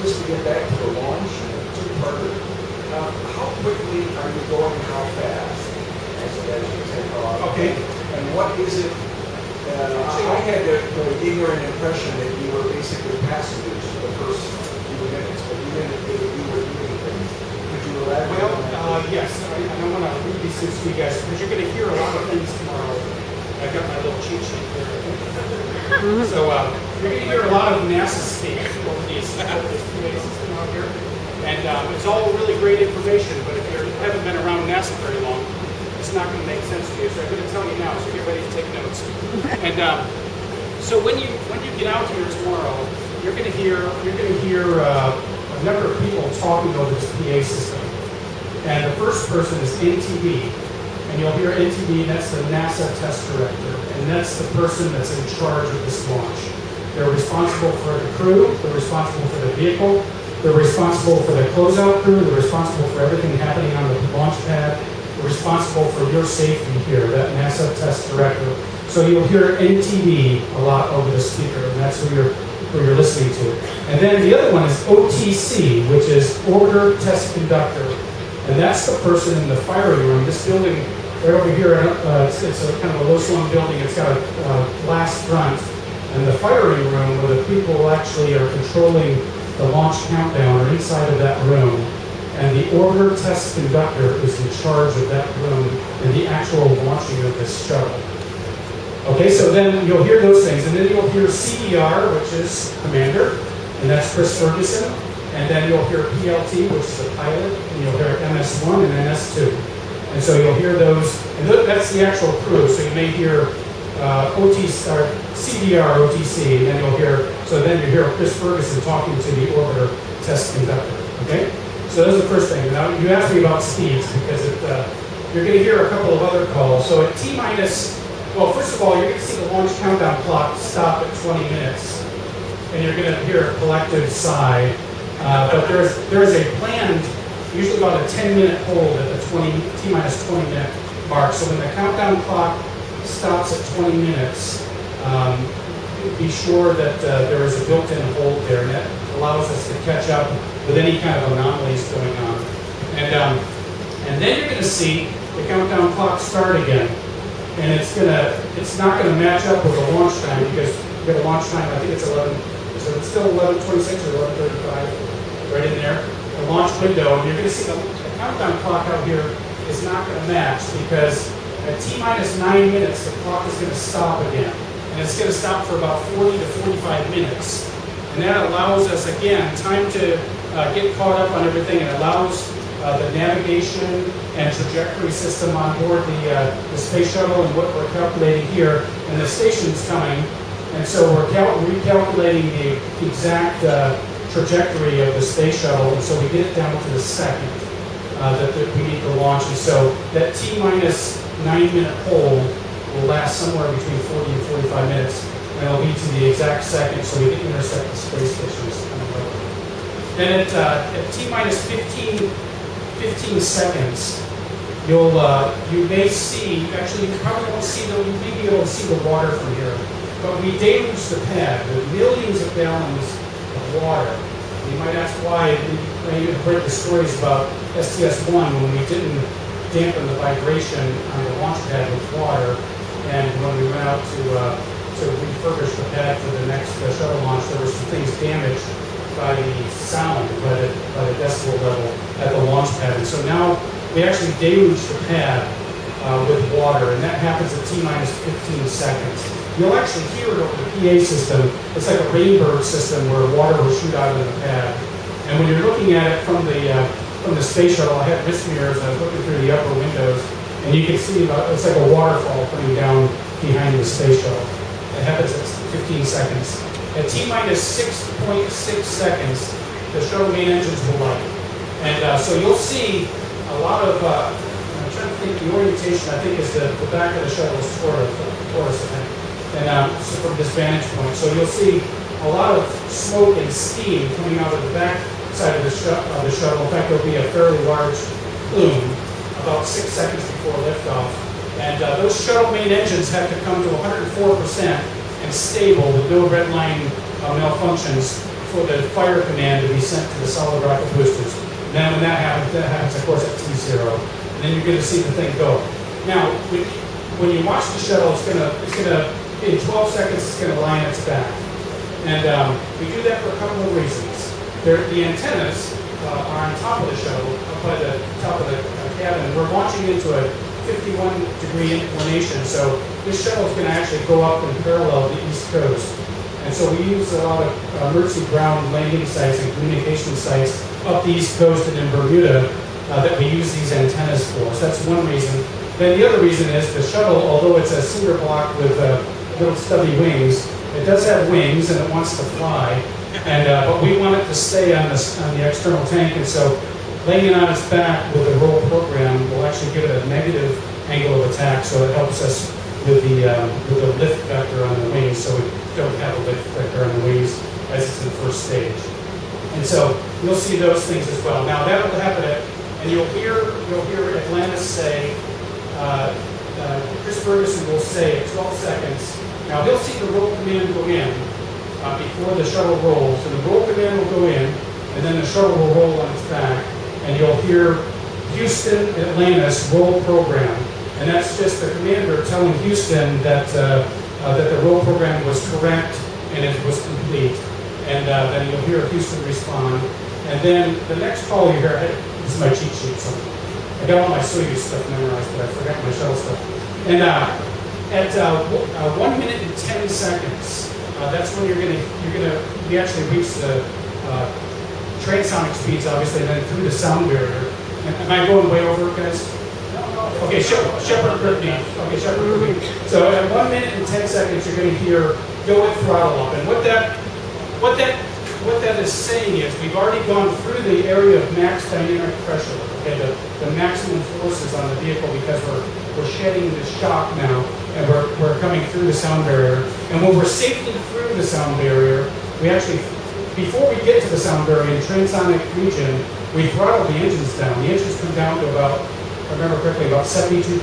just to get back to the launch and the two-parter, how quickly are you going, how fast as you take off? Okay. And what is it? I had the ignorant impression that you were basically passengers for the first few minutes, but you indicated you were doing things. Could you elaborate Well, on that? yes, I don't want to read these things to you guys because you're going to hear a lot of things tomorrow. I got my little cheat sheet here. So you're going to hear a lot of NASA speak over this QA system out here. And it's all really great information, but if you haven't been around NASA very long, it's not going to make sense to you. So I'm going to tell you now, so get ready to take notes. And so when you get out here tomorrow, you're going to hear a number of people talking over this PA system. And the first person is NTD. And you'll hear NTD, that's the NASA test director. And that's the person that's in charge of this launch. They're responsible for the crew, they're responsible for the vehicle, they're responsible for the closeout crew, they're responsible for everything happening on the launch pad, they're responsible for your safety here, that NASA test director. So you'll hear NTD a lot over the speaker, and that's who you're listening to. And then the other one is OTC, which is Orbiter Test Conductor. And that's the person in the firing room. This building right over here, it's a kind of a low-slung building. It's got a glass front. And the firing room, where the people actually are controlling the launch countdown, are inside of that room. And the Orbiter Test Conductor is in charge of that room and the actual launching of this shuttle. Okay, so then you'll hear those things. And then you'll hear CDR, which is Commander, and that's Chris Ferguson. And then you'll hear PLT, which is the pilot, and you'll hear MS1 and MS2. And so you'll hear those, and that's the actual crew. So you may hear CDR, OTC, and then you hear Chris Ferguson talking to the Orbiter Test Conductor. Okay? So that's the first thing. Now, you asked me about speeds, because you're going to hear a couple of other calls. So at T-minus, well, first of all, you're going to see the launch countdown clock stop at 20 minutes. And you're going to hear a collective sigh. But there is a planned, usually about a 10-minute hold at the T-minus 20-minute mark. So when the countdown clock stops at 20 minutes, be sure that there is a built-in hold there, and that allows us to catch up with any kind of anomalies going on. And then you're going to see the countdown clock start again. And it's not going to match up with the launch time, because we've got a launch time, I think it's 11, so it's still 11:26 or 11:35, right in there, the launch window. And you're going to see the countdown clock out here is not going to match, because at T-minus 9 minutes, the clock is going to stop again. And it's going to stop for about 40 to 45 minutes. And that allows us, again, time to get caught up on everything. It allows the navigation and trajectory system on board the space shuttle and what we're calculating here. And the station's coming. And so we're recalculating the exact trajectory of the space shuttle. And so we get it down to the second that we need to launch. And so that T-minus 9-minute hold will last somewhere between 40 and 45 minutes. And it'll be to the exact second, so we can intercept the space station. Then at T-minus 15 seconds, you may see, actually you probably won't see, you may be able to see the water from here, but we deluge the pad with millions of gallons of water. You might ask why. You heard the stories about STS-1 when we didn't dampen the vibration on the launch pad with water, and when we went out to refurbish the pad for the next shuttle launch, there were some things damaged by the sound, by the decibel level at the launch pad. And so now we actually deluge the pad with water, and that happens at T-minus 15 seconds. You'll actually hear it over the PA system. It's like a rainbird system where water will shoot out of the pad. And when you're looking at it from the space shuttle, I had wrist mirrors, and I was looking through the upper windows, and you can see it's like a waterfall coming down behind the space shuttle. It happens at 15 seconds. At T-minus 6.6 seconds, the shuttle main engines will light. And so you'll see a lot of, I'm trying to think, the orientation, I think, is the back of the shuttle is toward us, I think. And so from this vantage point. So you'll see a lot of smoke and steam coming out of the back side of the shuttle. In fact, there'll be a fairly large plume about 6 seconds before liftoff. And those shuttle main engines have to come to 104% and stable with no red line malfunctions for the fire command to be sent to the solid rocket boosters. And then when that happens, of course, at T0. And then you're going to see the thing go. Now, when you watch the shuttle, it's gonna, in 12 seconds, it's going to lie on its back. And we do that for a couple of reasons. The antennas are on top of the shuttle, up by the top of the cabin. We're launching into a 51-degree inclination, so this shuttle is going to actually go up and parallel the East Coast. And so we use a lot of emergency ground landing sites and communication sites up the East Coast and in Bermuda that we use these antennas for. So that's one reason. Then the other reason is the shuttle, although it's a cinder block with little stubby wings, it does have wings and it wants to fly. And but we want it to stay on the external tank, and so laying it on its back with a roll program will actually give it a negative angle of attack, so it helps us with the lift vector on the wings, so we don't have a lift vector on the wings as it's in the first stage. And so you'll see those things as well. Now that'll happen and you'll hear Atlantis say, Chris Ferguson will say at 12 seconds. Now he'll see the roll command go in before the shuttle rolls. So the roll command will go in, and then the shuttle will roll on its back, and you'll hear Houston, Atlantis, roll program. And that's just the commander telling Houston that the roll program was correct and it was complete. And then you'll hear Houston respond. And then the next call you hear, this is my cheat sheet, so I got all my Soyuz stuff memorized, but I forgot my shuttle stuff. And at 1 minute and 10 seconds, that's when we actually reach the transonic speeds, obviously, and then through the sound barrier. Am I going way over, guys? Okay, Shepard heard me. Okay, Shepard heard me. So at 1 minute and 10 seconds, you're going to hear go at throttle up. And what that is saying is we've already gone through the area of max dynamic pressure, okay, the maximum forces on the vehicle, because we're shedding the shock now, and we're coming through the sound barrier. And when we're safely through the sound barrier, we actually, before we get to the sound barrier in transonic region, we throttle the engines down. The engines come down to about, if I remember correctly, about 72%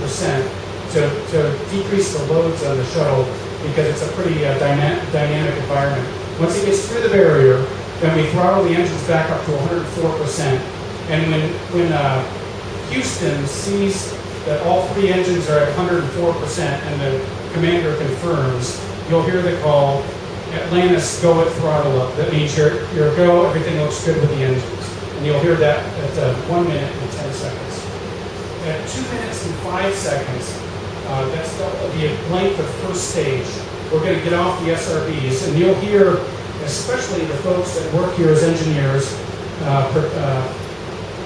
to decrease the loads on the shuttle, because it's a pretty dynamic environment. Once it gets through the barrier, then we throttle the engines back up to 104%. And when Houston sees that all three engines are at 104% and the commander confirms, you'll hear the call, Atlantis, go at throttle up. That means your go, everything looks good with the engines. And you'll hear that at 1 minute and 10 seconds. At 2 minutes and 5 seconds, that's the length of first stage. We're going to get off the SRBs, and you'll hear, especially the folks that work here as engineers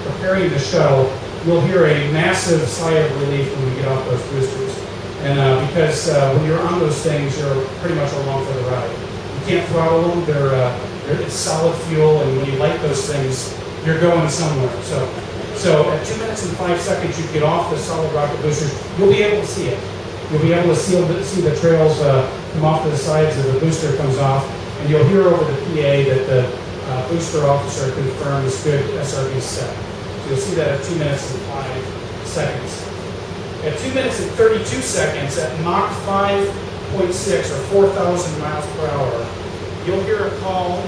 preparing the shuttle, you'll hear a massive sigh of relief when we get off those boosters. And because when you're on those things, you're pretty much along for the ride. You can't throttle them, it's solid fuel, and when you light those things, you're going somewhere. So at 2 minutes and 5 seconds, you get off the solid rocket boosters, you'll be able to see it. You'll be able to see the trails come off to the sides as the booster comes off, and you'll hear over the PA that the booster officer confirms good SRB set. So you'll see that at 2 minutes and 5 seconds. At 2 minutes and 32 seconds, at Mach 5.6 or 4,000 miles per hour, you'll hear a call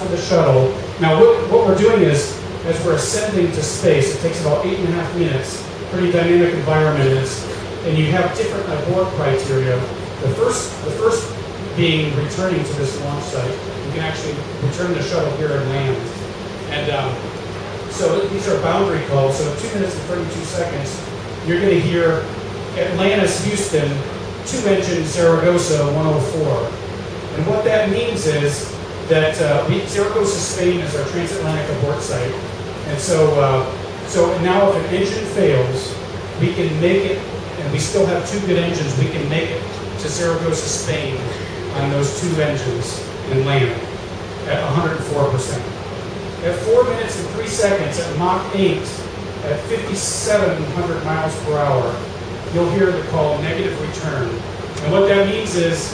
to the shuttle. Now what we're doing is, as we're ascending to space, it takes about 8.5 minutes, pretty dynamic environment is, and you have different abort criteria. The first being returning to this launch site. You can actually return the shuttle here and land. And so these are boundary calls. So 2 minutes and 32 seconds, you're going to hear Atlantis, Houston, 2-engine Zaragoza 104. And what that means is that Zaragoza, Spain is our transatlantic abort site. And so now if an engine fails, we can make it, and we still have 2 good engines, we can make it to Zaragoza, Spain on those 2 engines and land at 104%. At 4 minutes and 3 seconds, at Mach 8, at 5,700 miles per hour, you'll hear the call negative return. And what that means is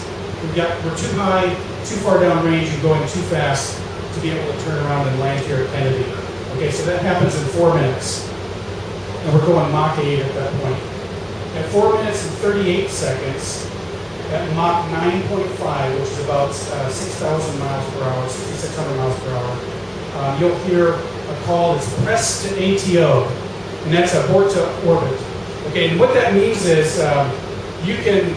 we're too high, too far down range, and going too fast to be able to turn around and land here at Kennedy. Okay, so that happens in 4 minutes. And we're going Mach 8 at that point. At 4 minutes and 38 seconds, at Mach 9.5, which is about 6,000 miles per hour, 6,600 miles per hour, you'll hear a call that's press to ATO, and that's abort to orbit. Okay, and what that means is you can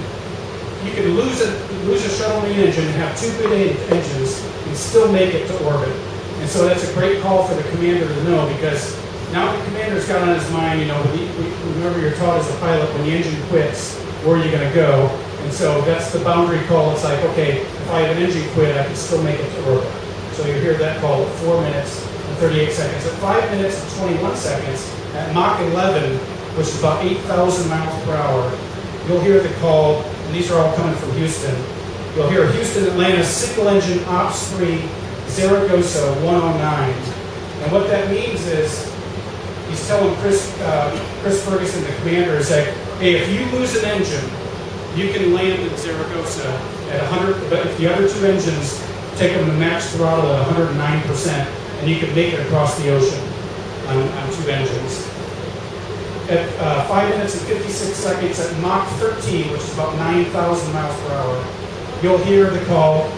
lose a shuttle main engine and have two good engines and still make it to orbit. And so that's a great call for the commander to know, because now the commander's got on his mind, remember you're taught as a pilot, when the engine quits, where are you going to go? And so that's the boundary call. It's like, okay, if I have an engine quit, I can still make it to orbit. So you hear that call at 4 minutes and 38 seconds. At 5 minutes and 21 seconds, at Mach 11, which is about 8,000 miles per hour, you'll hear the call, and these are all coming from Houston. You'll hear Houston, Atlanta, single engine, Ops 3, Zaragoza 109. And what that means is, he's telling Chris Ferguson, the commander, is like, hey, if you lose an engine, you can land in Zaragoza at 100, but if the other two engines take them to max throttle at 109%, and you can make it across the ocean on two engines. At 5 minutes and 56 seconds at Mach 13, which is about 9,000 miles per hour, you'll hear the call,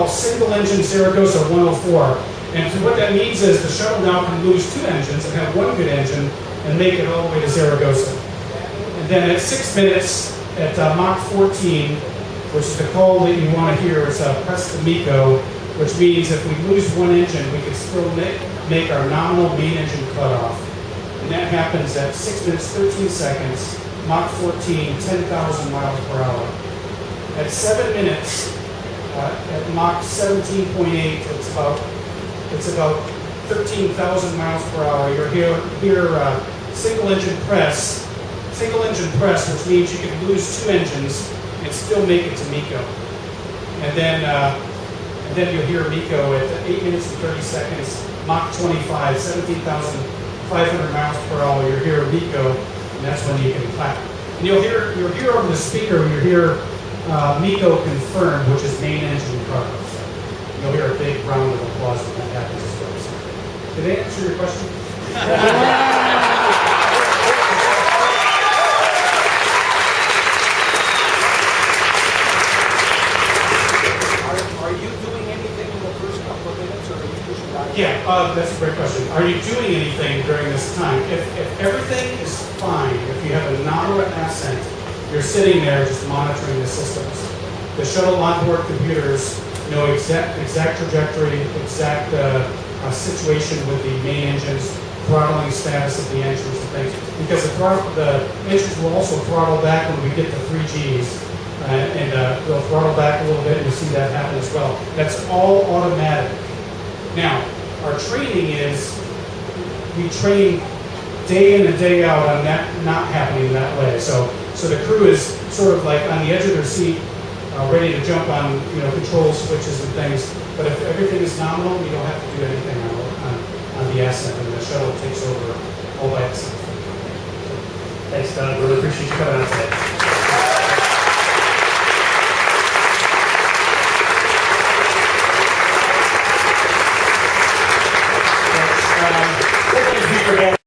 single engine Zaragoza 104. And so what that means is the shuttle now can lose two engines and have one good engine and make it all the way to Zaragoza. And then at 6 minutes at Mach 14, which is the call that you want to hear, is press to MECO, which means if we lose one engine, we can still make our nominal main engine cutoff. And that happens at 6 minutes, 13 seconds, Mach 14, 10,000 miles per hour. At 7 minutes, at Mach 17.8, it's about 13,000 miles per hour. You'll hear single engine press, which means you can lose two engines and still make it to MECO. And then you'll hear MECO at 8 minutes and 30 seconds, Mach 25, 17,500 miles per hour. You'll hear MECO, and that's when you can clap. And you'll hear over the speaker, you'll hear MECO confirmed, which is main engine cutoff. So you'll hear a big round of applause when that happens as well. So, did I answer your question? Yeah, that's a great question. Are you doing anything during this time? If everything is fine, if you have a nominal ascent, you're sitting there just monitoring the systems. The shuttle onboard computers know exact trajectory, exact situation with the main engines, throttling status of the engines and things. Because the engines will also throttle back when we get to 3 Gs. And they'll throttle back a little bit, and you see that happen as well. That's all automatic. Now, our training is, we train day in and day out on that not happening that way. So the crew is sort of like on the edge of their seat, ready to jump on control switches and things. But if everything is nominal, we don't have to do anything on the ascent, and the shuttle takes over all by itself. Thanks, Doug.